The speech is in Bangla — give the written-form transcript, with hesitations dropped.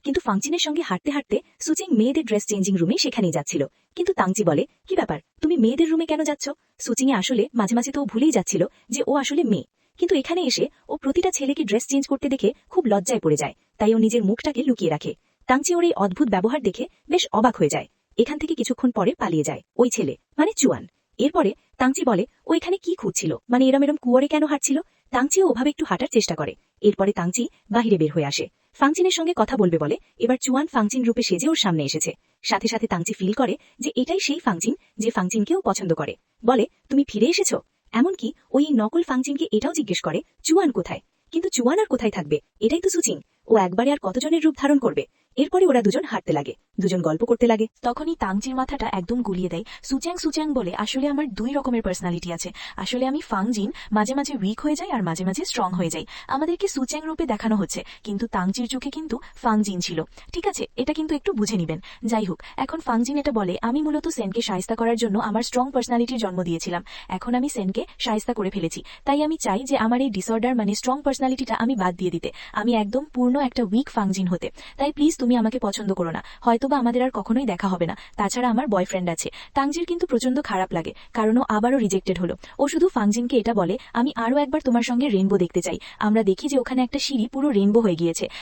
কিন্তু ফাংচিনের সঙ্গে হাঁটতে হাঁটতে সুচিং মেয়েদের ড্রেস চেঞ্জিং রুমে সেখানেই যাচ্ছিল। কিন্তু তাংচি বলে, কি ব্যাপার, তুমি মেয়েদের রুমে কেন যাচ্ছ? সুচিংয়ে আসলে মাঝে মাঝে তো ও ভুলেই যাচ্ছিল যে ও আসলে মেয়ে, কিন্তু এখানে এসে ও প্রতিটা ছেলেকে ড্রেস চেঞ্জ করতে দেখে খুব লজ্জায় পড়ে যায়, তাই ও নিজের মুখটাকে লুকিয়ে রাখে। তাংচি ওর এই অদ্ভুত ব্যবহার দেখে বেশ অবাক হয়ে যায়। এখান থেকে কিছুক্ষণ পরে পালিয়ে যায় ওই ছেলে, মানে চুয়ান। এরপরে তাংচি বলে, ও এখানে কি খুঁজছিল, মানে এরম এরম কুয়ারে কেন হাঁটছিল? তাংচিও ওভাবে একটু হাঁটার চেষ্টা করে। এরপরে তাংচি বাহিরে বের হয়ে আসে, ফাংচিনের সঙ্গে কথা বলবে বলে। এবার চুয়ান ফাংচিন রূপে সেজে ওর সামনে এসেছে। সাথে সাথে তাংচি ফিল করে যে এটাই সেই ফাংচিন যে ফাংচিনকেও পছন্দ করে। বলে, তুমি ফিরে এসেছো? এমনকি ওই নকল ফাংচিনকে এটাও জিজ্ঞেস করে, চুয়ান কোথায়? কিন্তু চুয়ান আর কোথায় থাকবে, এটাই তো সুচিং, ও একবারে আর কতজনের রূপ ধারণ করবে। এরপরে ওরা দুজন হাঁটতে লাগে, দুজন গল্প করতে লাগে। তখনই তাংচির মাথাটা একদম গুলিয়ে দেয়। সুচ্যাং সুচ্যাং বলে, আসলে আমার দুই রকমের পার্সোনালিটি আছে। আসলে আমি ফাংজিন, মাঝে মাঝে উইক হয়ে যাই আর মাঝে মাঝে স্ট্রং হয়ে যাই। আমাদেরকে সুচ্যাং রূপে দেখানো হচ্ছে, কিন্তু তাংচির চোখে কিন্তু ফাংজিন ছিল। ঠিক আছে, এটা কিন্তু একটু বুঝে নিবেন। যাই হোক, এখন ফাংজিন এটা বলে, আমি মূলত সেনকে শায়েস্তা করার জন্য আমার স্ট্রং পার্সোনালিটির জন্ম দিয়েছিলাম। এখন আমি সেনকে শায়েস্তা করে ফেলেছি, তাই আমি চাই যে আমার এই ডিসঅর্ডার মানে স্ট্রং পার্সোনালিটিটা আমি বাদ দিয়ে দিতে, আমি একদম পূর্ণ একটা উইক ফাংজিন হতে। তাই প্লিজ তুমি আমাকে পছন্দ করো না, হয়তোবা আমাদের আর কখনোই দেখা হবে না। তাছাড়া আমার বয়ফ্রেন্ড আছে। তাংজির কিন্তু প্রচন্ড খারাপ লাগে, কারণ ও আবারও রিজেক্টেড হলো। ও শুধু ফাংজিনকে এটা বলে, আমি আরো একবার তোমার সঙ্গে রেইনবো দেখতে চাই। আমরা দেখি যে ওখানে একটা সিঁড়ি পুরো রেইনবো হয়ে গিয়েছে,